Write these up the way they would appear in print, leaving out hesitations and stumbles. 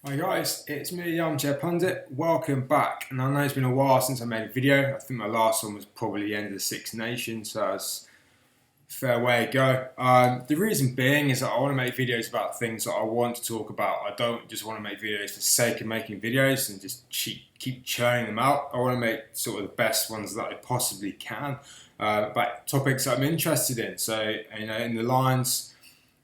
Hi guys, it's me, Armchair Pundit. Welcome back. And I know it's been a while since I made a video. I think my last one was probably the end of the Six Nations, so it's a fair way to go. The reason being is that I want to make videos about things that I want to talk about. I don't just want to make videos for the sake of making videos and just keep churning them out. I want to make sort of the best ones that I possibly can about topics that I'm interested in. So, in the Lions.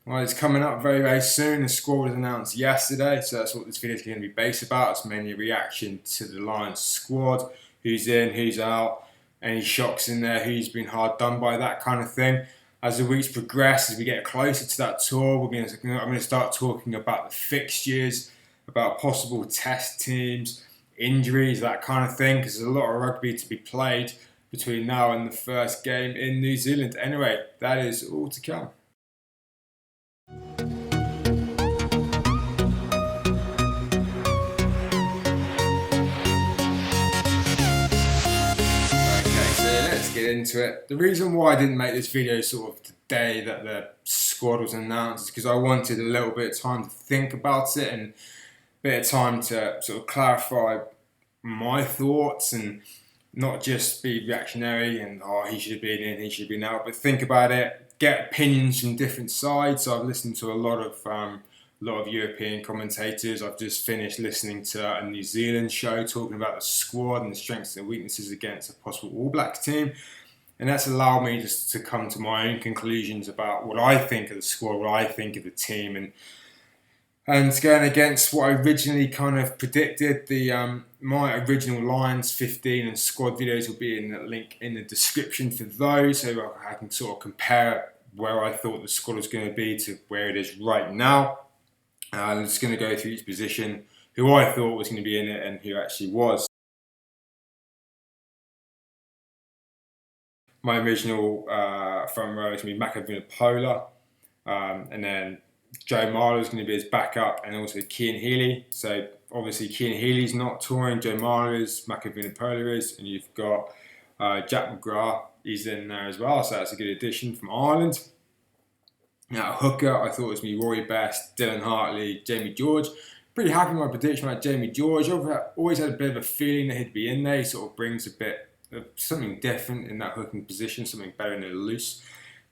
Well, it's coming up very, very soon. The squad was announced yesterday, so that's what this video is going to be based about. It's mainly a reaction to the Lions squad, who's in, who's out, any shocks in there, who's been hard done by, that kind of thing. As the weeks progress, as we get closer to that tour, I'm going to start talking about the fixtures, about possible test teams, injuries, that kind of thing, because there's a lot of rugby to be played between now and the first game in New Zealand. Anyway, that is all to come. Let's get into it. The reason why I didn't make this video sort of today that the squad was announced is because I wanted a little bit of time to think about it and a bit of time to sort of clarify my thoughts and not just be reactionary and he should have been in, he should have been out, but think about it, get opinions from different sides. So I've listened to a lot of European commentators. I've just finished listening to a New Zealand show talking about the squad and the strengths and weaknesses against a possible All Blacks team. And that's allowed me just to come to my own conclusions about what I think of the squad, what I think of the team, and going against what I originally kind of predicted. My original Lions 15 and squad videos will be in the link in the description for those, so I can sort of compare where I thought the squad was going to be to where it is right now. I'm just going to go through each position, who I thought was going to be in it and who actually was. My original front row is going to be Makavinapola, and then Joe Marler is going to be his backup, and also Cian Healy. So obviously Cian Healy's not touring, Joe Marler is, Makavinapola is, and you've got Jack McGrath, he's in there as well, so that's a good addition from Ireland. Now, hooker, I thought it was going to be Rory Best, Dylan Hartley, Jamie George. Pretty happy with my prediction about Jamie George. I've always had a bit of a feeling that he'd be in there. He sort of brings a bit of something different in that hooking position, something better than a loose.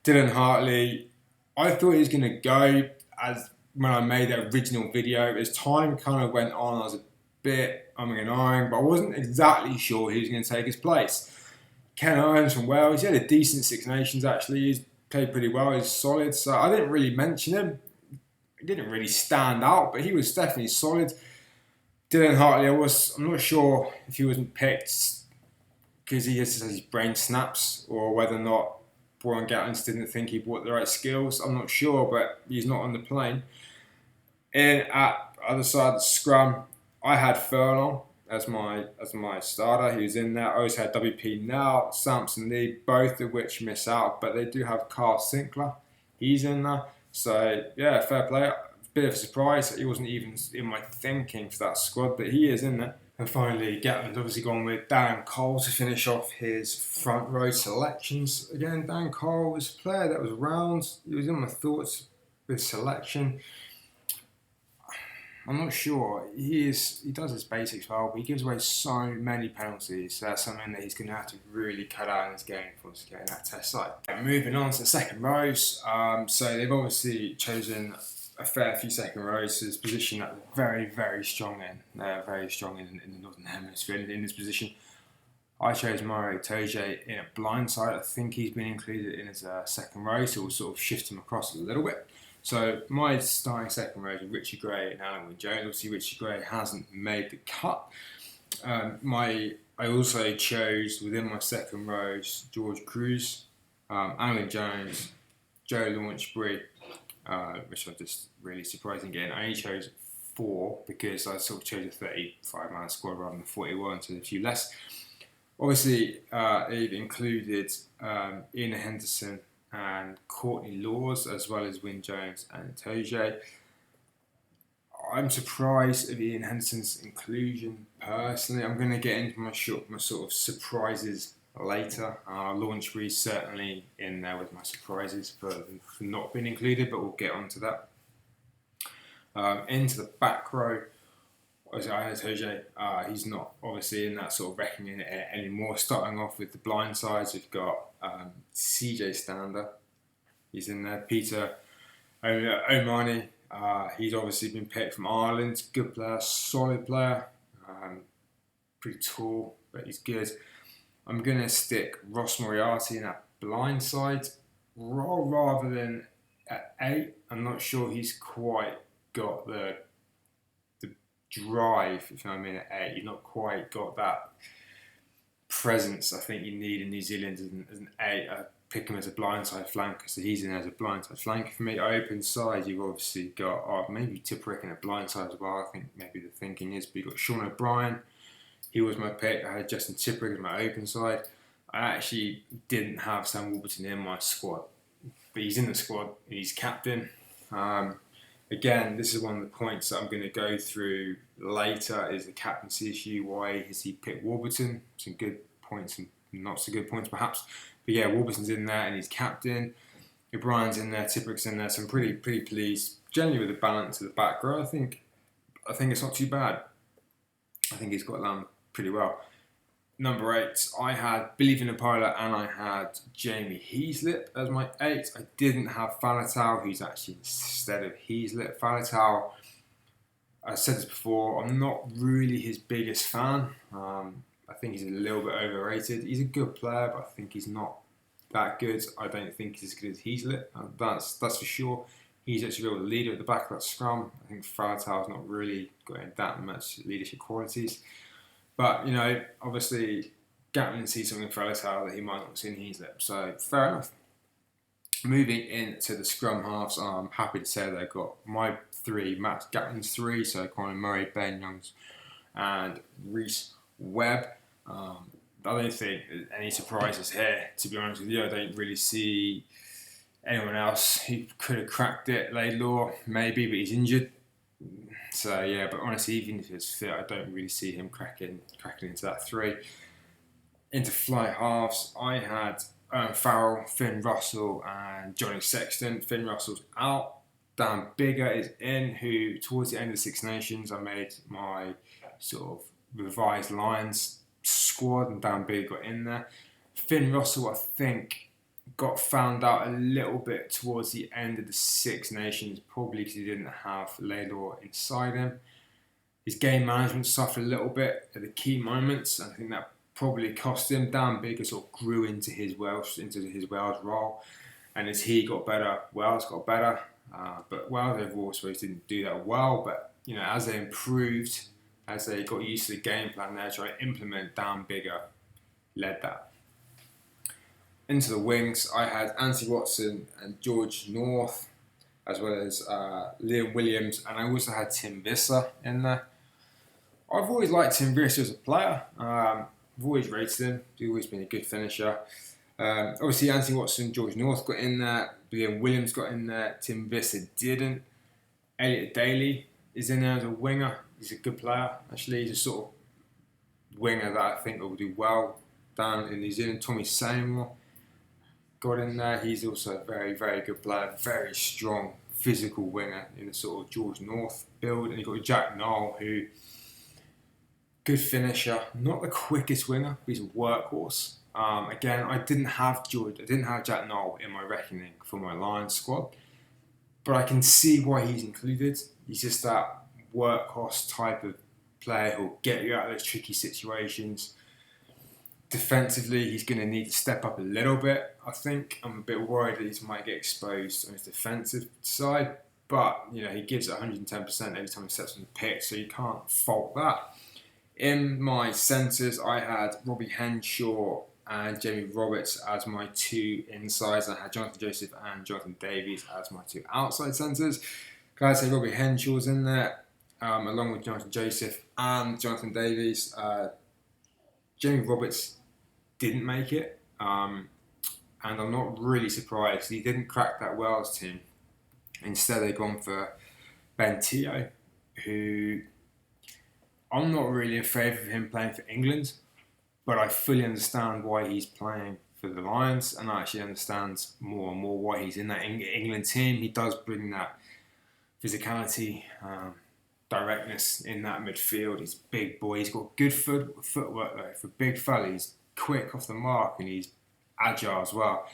Dylan Hartley, I thought he was going to go as when I made that original video. As time kind of went on, I was a bit umming and ahhing, but I wasn't exactly sure he was going to take his place. Ken Owens from Wales, he had a decent Six Nations actually. He's played pretty well, he's solid, so I didn't really mention him. He didn't really stand out, but he was definitely solid. Dylan Hartley, I'm not sure if he wasn't picked because he just has his brain snaps, or whether or not Brian Gatlins didn't think he brought the right skills. I'm not sure, but he's not on the plane. And at the other side of the scrum, I had Furlong as my starter. He was in there. I always had WP Now, Samson Lee, both of which miss out, but they do have Carl Sinclair. He's in there. So yeah, fair play. Bit of a surprise. He wasn't even in my thinking for that squad, but he is in there. And finally, Gatland's obviously gone with Dan Cole to finish off his front row selections. Again, Dan Cole was a player that was around. He was in my thoughts with selection. I'm not sure. He does his basics well, but he gives away so many penalties. So that's something that he's going to have to really cut out in his game for us to get in that test side. Moving on to the second rows. So they've obviously chosen a fair few second rows to this position that they're very, very strong in. They're very strong in the Northern Hemisphere in this position. I chose Mario Itoje in a blind side. I think he's been included in his second row, so we'll sort of shift him across a little bit. So my starting second row is Richie Gray and Alan Wynne-Jones. Obviously, Richie Gray hasn't made the cut. I also chose within my second rows George Cruz, Alan Wynne-Jones, Joe Launchbury, which was just really surprising again. I only chose 4 because I sort of chose a 35-man squad rather than 41, so a few less. Obviously, they've included Ian Henderson and Courtney Laws, as well as Wynne-Jones and Itoje. I'm surprised at Ian Henderson's inclusion personally. I'm going to get into my sort of surprises later. Launchbury certainly in there with my surprises for not being included, but we'll get onto that. Into the back row, as I told you, he's not obviously in that sort of reckoning anymore. Starting off with the blind sides, we've got CJ Stander. He's in there. Peter O'Mahony. He's obviously been picked from Ireland. Good player, solid player. Pretty tall, but he's good. I'm going to stick Ross Moriarty in that blind side rather than at 8. I'm not sure he's quite got the drive, if you know what I mean, at 8. He's not quite got that presence I think you need in New Zealand as an 8. I pick him as a blindside flanker, so he's in as a blindside flanker for me. Open side, you've obviously got maybe Tipuric in a blindside as well. I think maybe the thinking is, but you've got Sean O'Brien. He was my pick. I had Justin Tipuric as my open side. I actually didn't have Sam Warburton in my squad, but he's in the squad. He's captain. Again, this is one of the points that I'm going to go through later, is the captaincy issue. Why has he picked Warburton? Some good points and not so good points perhaps. But yeah, Warburton's in there and he's captain. O'Brien's in there, Tipperick's in there. So I'm pretty pleased generally with the balance of the back row. I think it's not too bad. I think he's got along pretty well. Number 8, I had Billy Vunipola and I had Jamie Heaslip as my 8. I didn't have Faletau, who's actually instead of Heaslip. Faletau, I said this before, I'm not really his biggest fan. I think he's a little bit overrated. He's a good player, but I think he's not that good. I don't think he's as good as Heaslip. That's for sure. He's actually the leader at the back of that scrum. I think Faletau's not really got that much leadership qualities. But, obviously, Gatman sees something in Faletau that he might not see in Heaslip. So, fair enough. Moving into the scrum halves, I'm happy to say that I got my 3, Matt Gatman's 3, so Colin Murray, Ben Youngs, and Reece Webb. I don't think there's any surprises here, to be honest with you. I don't really see anyone else who could have cracked it. Laidlaw, maybe, but he's injured. So yeah, but honestly, even if he's fit, I don't really see him cracking into that 3. Into fly halves, I had Farrell, Finn Russell, and Johnny Sexton. Finn Russell's out. Dan Bigger is in, who towards the end of the Six Nations, I made my sort of revised Lions squad, and Dan Bigger got in there. Finn Russell, I think, got found out a little bit towards the end of the Six Nations, probably because he didn't have Laidlaw inside him. His game management suffered a little bit at the key moments. I think that probably cost him. Dan Bigger sort of grew into his Welsh role, and as he got better, Wales got better. But Wales overall, I suppose, didn't do that well. But as they improved, as they got used to the game plan, they're trying to implement. Dan Bigger led that. Into the wings, I had Anthony Watson and George North, as well as Liam Williams, and I also had Tim Visser in there. I've always liked Tim Visser as a player. I've always rated him. He's always been a good finisher. Obviously, Anthony Watson, George North got in there. Liam Williams got in there. Tim Visser didn't. Elliot Daly is in there as a winger. He's a good player. Actually, he's a sort of winger that I think will do well down in New Zealand. Tommy Seymour got in there. He's also a very, very good player. Very strong, physical winger in the sort of George North build. And you've got Jack Knoll, who, good finisher. Not the quickest winger, but he's a workhorse. Again, I didn't have Jack Knoll in my reckoning for my Lions squad. But I can see why he's included. He's just that workhorse type of player who'll get you out of those tricky situations. Defensively, he's going to need to step up a little bit, I think. I'm a bit worried that he might get exposed on his defensive side, but he gives it 110% every time he steps on the pitch, so you can't fault that. In my centres, I had Robbie Henshaw and Jamie Roberts as my 2 insides. I had Jonathan Joseph and Jonathan Davies as my 2 outside centres. Glad to say Robbie Henshaw's in there, along with Jonathan Joseph and Jonathan Davies. Jamie Roberts didn't make it, and I'm not really surprised. He didn't crack that Wales team. Instead, they've gone for Ben Teo, who I'm not really in favour of him playing for England, but I fully understand why he's playing for the Lions, and I actually understand more and more why he's in that England team. He does bring that physicality, directness in that midfield. He's a big boy. He's got good footwork though. For a big fella, he's quick off the mark and he's agile as well.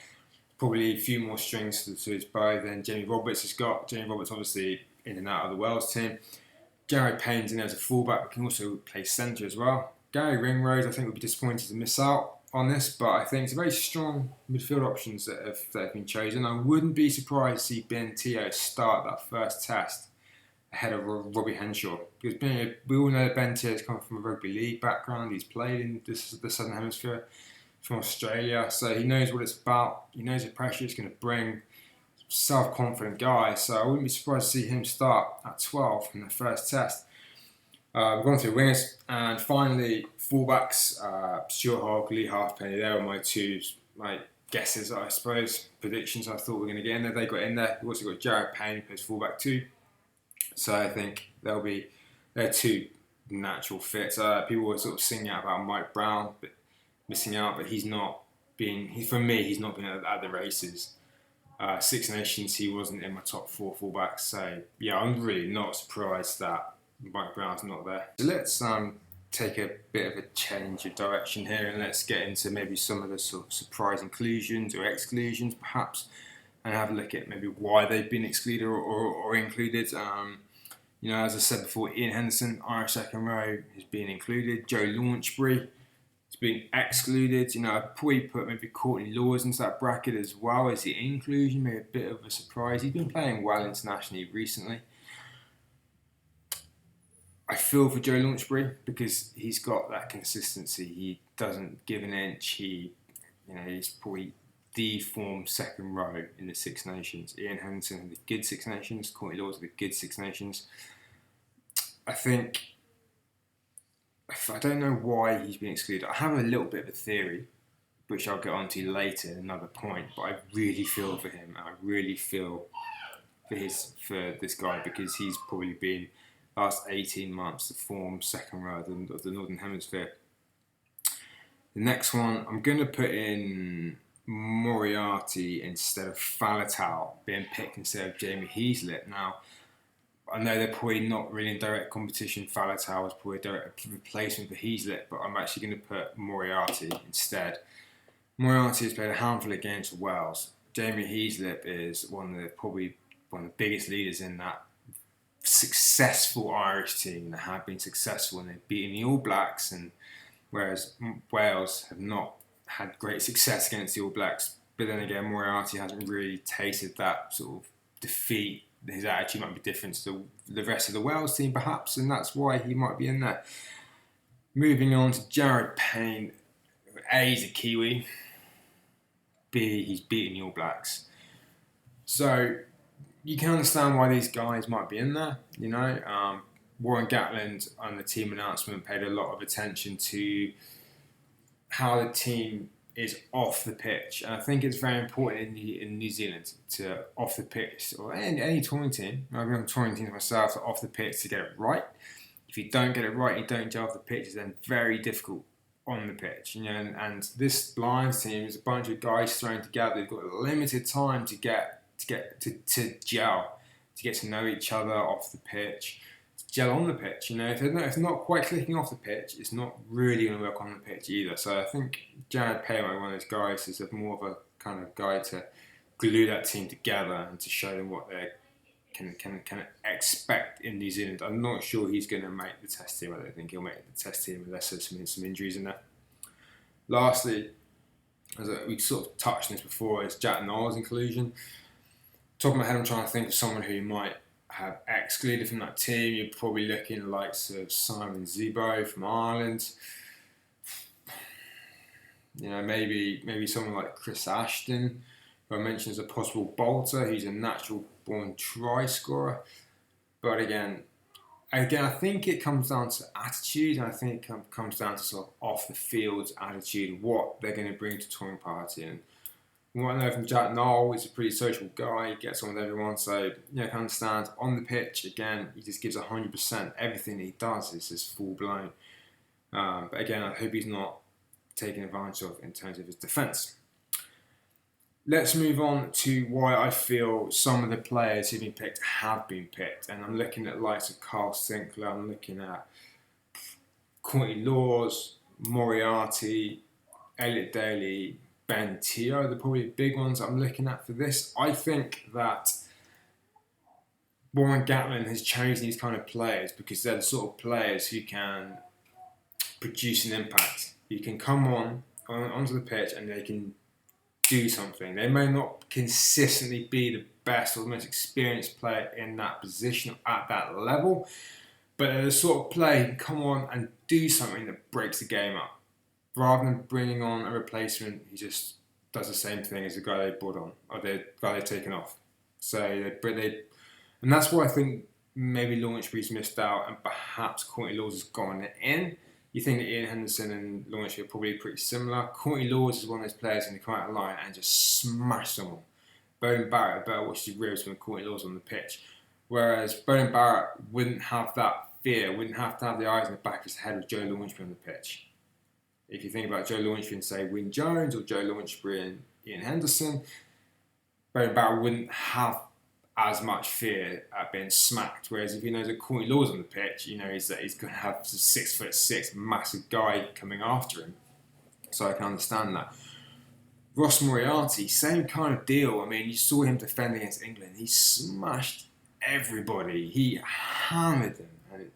Probably a few more strings to his bow than Jamie Roberts has got. Jamie Roberts obviously in and out of the Wales team. Jared Payne's in there as a fullback, but can also play centre as well. Gary Ringrose, I think, would be disappointed to miss out on this, but I think it's a very strong midfield options that have been chosen. I wouldn't be surprised to see Ben Teo start that first test ahead of Robbie Henshaw, because we all know that Ben Teo has come from a rugby league background. He's played in the Southern Hemisphere from Australia, so he knows what it's about. He knows the pressure it's going to bring. Self-confident guy, so I wouldn't be surprised to see him start at 12 in the first test. We're going through wingers, and finally fullbacks. Stuart Hogg, Lee Halfpenny. They were my guesses, I suppose, predictions. I thought we were going to get in there. They got in there. We've also got Jared Payne, who plays fullback too. So I think they're two natural fits. People were sort of singing out about Mike Brown, but missing out, but he's not been at the races. Six Nations, he wasn't in my top 4 fullbacks. So yeah, I'm really not surprised that Mike Brown's not there. So let's take a bit of a change of direction here, and let's get into maybe some of the sort of surprise inclusions or exclusions perhaps, and have a look at maybe why they've been excluded or included. As I said before, Ian Henderson, Irish second row, has been included. Joe Launchbury has been excluded. I'd probably put maybe Courtney Lawes into that bracket as well as the inclusion, maybe a bit of a surprise. He's been playing well internationally recently. I feel for Joe Launchbury because he's got that consistency. He doesn't give an inch. He's probably the form second row in the Six Nations. Ian Henderson had the good Six Nations. Courtney Lawes had the good Six Nations. I don't know why he's been excluded. I have a little bit of a theory, which I'll get onto later at another point, but I really feel for him. I really feel for this guy because he's probably been last 18 months the form second row of the Northern Hemisphere. The next one, I'm going to put in Moriarty instead of Faletau being picked instead of Jamie Heaslett. Now, I know they're probably not really in direct competition. Faletau is probably a direct replacement for Heaslett, but I'm actually going to put Moriarty instead. Moriarty has played a handful of games for Wales. Jamie Heaslett is one of the biggest leaders in that successful Irish team that have been successful and they've beaten the All Blacks, and whereas Wales have not had great success against the All Blacks. But then again, Moriarty hasn't really tasted that sort of defeat. His attitude might be different to the rest of the Wales team perhaps, and that's why he might be in there. Moving on to Jared Payne. A, he's a Kiwi. B, he's beaten the All Blacks. So you can understand why these guys might be in there. Warren Gatland on the team announcement paid a lot of attention to how the team is off the pitch, and I think it's very important in New Zealand to off the pitch, or any touring team. I've been on touring teams myself, to off the pitch to get it right. If you don't get it right, you don't gel off the pitch, it's then very difficult on the pitch. And this Lions team is a bunch of guys thrown together. They've got limited time to gel, to get to know each other off the pitch, to gel on the pitch. If they're not quite clicking off the pitch, it's not really going to work on the pitch either. So I think Jared Payne, one of those guys, is more of a kind of guy to glue that team together and to show them what they can expect in New Zealand. I'm not sure he's going to make the test team. I don't think he'll make the test team unless there's some injuries in there. Lastly, as we sort of touched on this before, is Jack Noel's inclusion. Top of my head, I'm trying to think of someone who might have excluded from that team. You're probably looking at the likes of Simon Zebo from Ireland. Maybe someone like Chris Ashton, who I mentioned as a possible bolter. He's a natural-born try scorer. But again, I think it comes down to attitude, and I think it comes down to sort of off-the-field attitude, what they're going to bring to touring party. And what I know from Jack Noel, he's a pretty social guy, he gets on with everyone, so I can understand. On the pitch, again, he just gives 100%. Everything he does is just full-blown. But again, I hope he's not taken advantage of in terms of his defence. Let's move on to why I feel some of the players who've been picked have been picked. And I'm looking at likes of Carl Sinclair, I'm looking at Courtney Laws, Moriarty, Elliot Daly, Ben Teo, the probably big ones I'm looking at for this. I think that Warren Gatland has chosen these kind of players because they're the sort of players who can produce an impact. You can come onto the pitch and they can do something. They may not consistently be the best or the most experienced player in that position at that level, but they're the sort of player who can come on and do something that breaks the game up. Rather than bringing on a replacement, he just does the same thing as the guy they brought on or the guy they've taken off. So and that's why I think maybe Launchbury's missed out and perhaps Courtney Laws has gone in. You think that Ian Henderson and Launchbury are probably pretty similar. Courtney Laws is one of those players in the come out of line and just smash someone. Bowden Barrett better watch his ribs when Courtney Laws on the pitch. Whereas Bowden Barrett wouldn't have that fear, wouldn't have to have the eyes in the back of his head with Joe Launchbury on the pitch. If you think about Joe Launchbury and say Wyn Jones or Joe Launchbury and Ian Henderson, Bowden Barrett wouldn't have as much fear at being smacked. Whereas if he knows that Courtney Law's on the pitch, you know he's going to have a 6'6" massive guy coming after him. So I can understand that. Ross Moriarty, same kind of deal. I mean, you saw him defend against England. He smashed everybody. He hammered them, and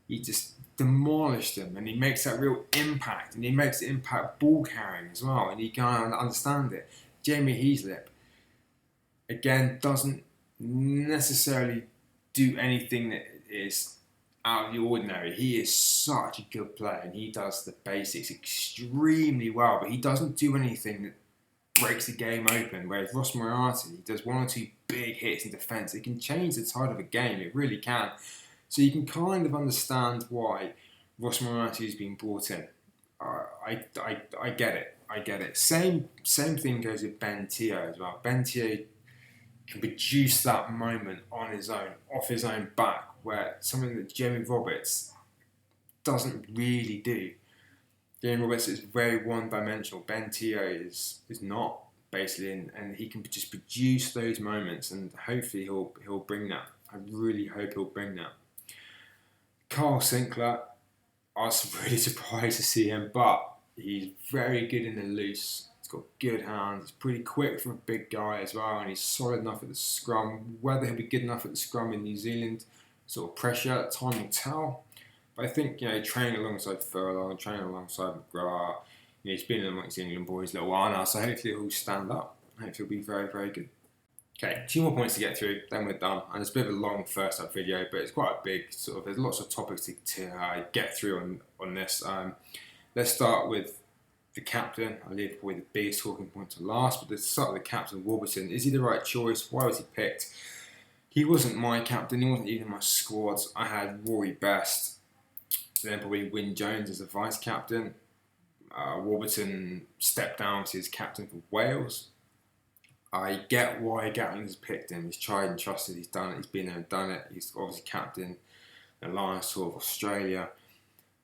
he just demolished them. And he makes that real impact, and he makes the impact ball carrying as well. And you can understand it. Jamie Heaslip, again, doesn't necessarily do anything that is out of the ordinary. He is such a good player and he does the basics extremely well, but he doesn't do anything that breaks the game open. Whereas Ross Moriarty, he does one or two big hits in defence. It can change the tide of a game, it really can. So you can kind of understand why Ross Moriarty has been brought in. I get it. I get it. Same thing goes with Ben Teo as well. Ben Teo can produce that moment on his own, off his own back, where something that Jamie Roberts doesn't really do. Jamie Roberts is very one-dimensional. Ben Teo is not, basically, and he can just produce those moments, and hopefully he'll bring that. I really hope he'll bring that. Carl Sinclair, I was really surprised to see him, but he's very good in the loose. He's got good hands. He's pretty quick for a big guy as well, and he's solid enough at the scrum. Whether he'll be good enough at the scrum in New Zealand, sort of pressure, time will tell. But I think, training alongside Furlong, training alongside McGrath, he's been amongst the England boys a little while now, so hopefully he'll stand up. Hopefully he'll be very, very good. Okay, 2 more points to get through, then we're done. And it's a bit of a long first up video, but it's quite a big there's lots of topics to get through on this. Let's start with the captain. I leave probably the biggest talking point to last, but let's start with the captain, Warburton. Is he the right choice? Why was he picked? He wasn't my captain, he wasn't even in my squads. I had Rory Best, then probably Wyn Jones as a vice captain. Warburton stepped down to his captain for Wales. I get why Gatland has picked him. He's tried and trusted. He's done it. He's been there and done it. He's obviously captain the Lions Tour of Australia.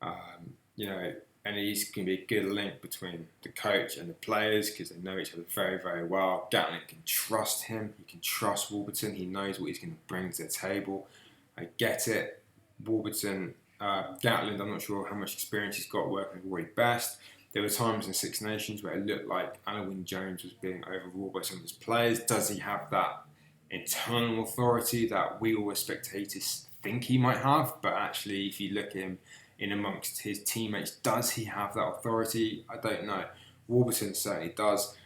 And he's going to be a good link between the coach and the players because they know each other very, very well. Gatland can trust him. He can trust Warburton. He knows what he's going to bring to the table. I get it. Warburton, Gatland, I'm not sure how much experience he's got working with Rory Best. There were times in Six Nations where it looked like Wyn Jones was being overruled by some of his players. Does he have that internal authority that we all as spectators think he might have? But actually, if you look at him in amongst his teammates, does he have that authority? I don't know. Warburton certainly does.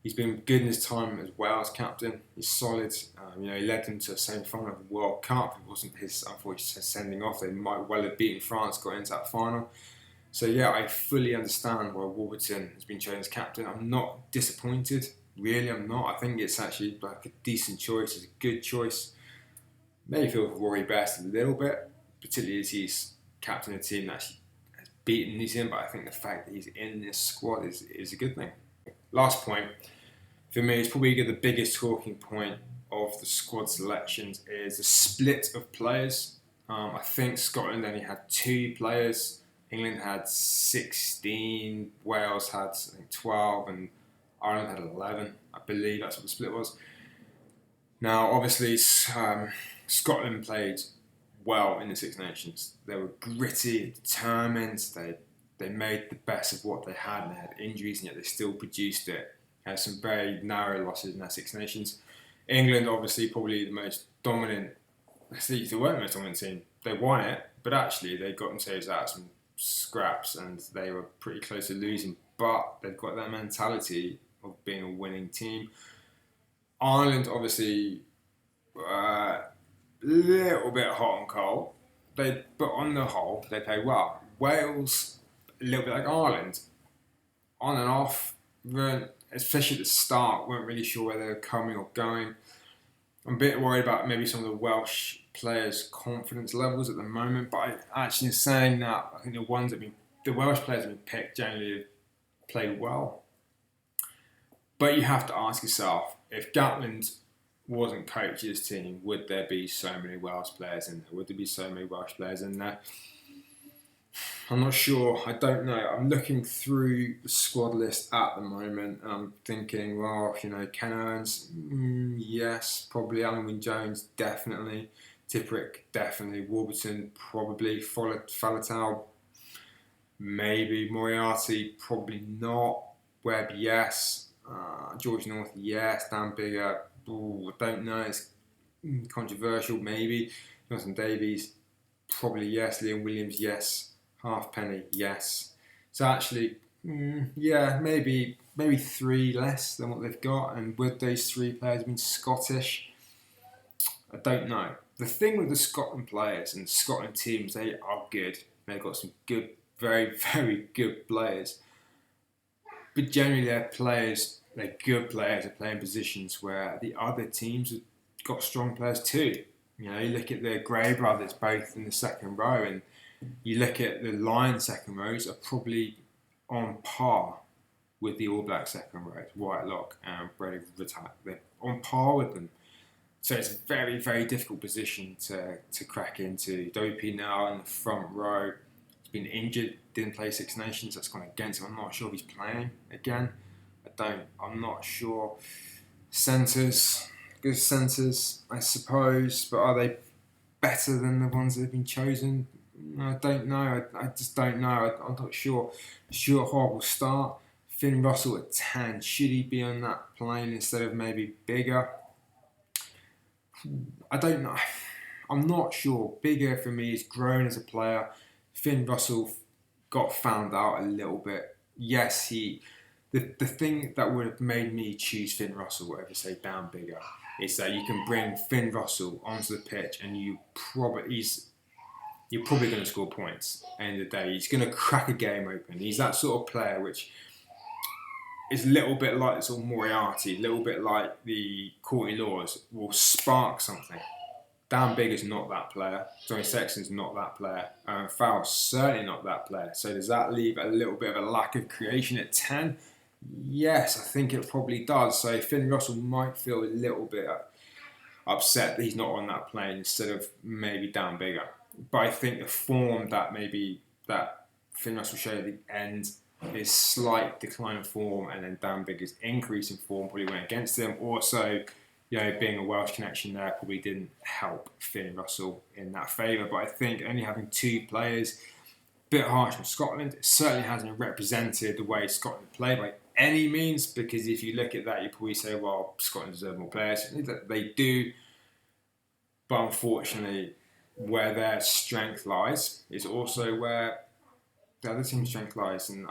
He's been good in his time as well as captain. He's solid. He led them to a semi-final of the World Cup. It wasn't his, unfortunately, sending off. They might well have beaten France, got into that final. So yeah, I fully understand why Warburton has been chosen as captain. I'm not disappointed. Really, I'm not. I think it's actually like a decent choice. It's a good choice. Maybe feel for Rory Best a little bit, particularly as he's captain of a team that actually has beaten New Zealand. But I think the fact that he's in this squad is a good thing. Last point, for me, it's probably the biggest talking point of the squad selections is the split of players. I think Scotland only had 2 players. England had 16, Wales had 12, and Ireland had 11. I believe that's what the split was. Now, obviously, Scotland played well in the Six Nations. They were gritty, determined. They made the best of what they had. And they had injuries, and yet they still produced it. Had some very narrow losses in their Six Nations. England, obviously, probably the most dominant. They weren't the most dominant team. They won it, but actually they got themselves out of some scraps, and they were pretty close to losing. But they've got that mentality of being a winning team. Ireland, obviously, a little bit hot and cold. But on the whole, they played well. Wales, a little bit like Ireland, on and off. Especially at the start, weren't really sure where they were coming or going. I'm a bit worried about maybe some of the Welsh players' confidence levels at the moment. But actually, in saying that, I think the Welsh players have been picked generally played well. But you have to ask yourself, if Gatland wasn't coaching his team, would there be so many Welsh players in there? Would there be so many Welsh players in there? I'm not sure. I don't know. I'm looking through the squad list at the moment, and I'm thinking, well, Ken Owens, yes, probably. Alan Wynne-Jones, definitely. Tipuric, definitely. Warburton, probably. Faletau, maybe. Moriarty, probably not. Webb, yes. George North, yes. Dan Biggar, I don't know. It's controversial, maybe. Jonathan Davies, probably yes. Liam Williams, yes. Halfpenny, yes. So actually, maybe 3 less than what they've got. And would those 3 players have been Scottish? I don't know. The thing with the Scotland players and Scotland teams, they are good. They've got some good, very, very good players. But generally, they're good players that play in positions where the other teams have got strong players too. You look at the Gray brothers both in the second row, and you look at the Lions second rows are probably on par with the All Blacks second rows, Whitelock and Brady Vitak. They're on par with them. So it's a very, very difficult position to crack into. Dopey now in the front row. He's been injured, didn't play Six Nations. That's gone against him. I'm not sure if he's playing again. I'm not sure. Good centres, I suppose. But are they better than the ones that have been chosen? I don't know. I just don't know. I'm not sure. Stuart Hogg will start. Finn Russell at 10. Should he be on that plane instead of maybe Biggar? I don't know. I'm not sure. Biggar for me has grown as a player. Finn Russell got found out a little bit. Yes, the thing that would have made me choose Finn Russell over, say, Dan Biggar is that you can bring Finn Russell onto the pitch and you're probably going to score points at the end of the day. He's going to crack a game open. He's that sort of player which is a little bit like the sort of Moriarty, a little bit like the Courtney Laws, will spark something. Dan Biggar's not that player. Johnny Sexton's not that player. Fowler's certainly not that player. So does that leave a little bit of a lack of creation at 10? Yes, I think it probably does. So Finn Russell might feel a little bit upset that he's not on that plane instead of maybe Dan Biggar. But I think the form that Finn Russell showed at the end, his slight decline in form, and then Dan Biggar's increase in form probably went against him. Also, being a Welsh connection there probably didn't help Finn Russell in that favour. But I think only having 2 players, a bit harsh on Scotland. It certainly hasn't represented the way Scotland play by any means, because if you look at that, you probably say, well, Scotland deserve more players. They do, but unfortunately, where their strength lies is also where the other team's strength lies, and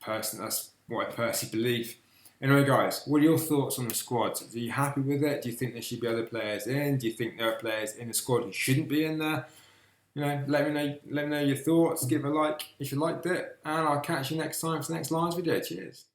that's what I personally believe. Anyway, guys, what are your thoughts on the squad? Are you happy with it? Do you think there should be other players in? Do you think there are players in the squad who shouldn't be in there? Let me know your thoughts. Give a like if you liked it, and I'll catch you next time for the next Lions video. Cheers.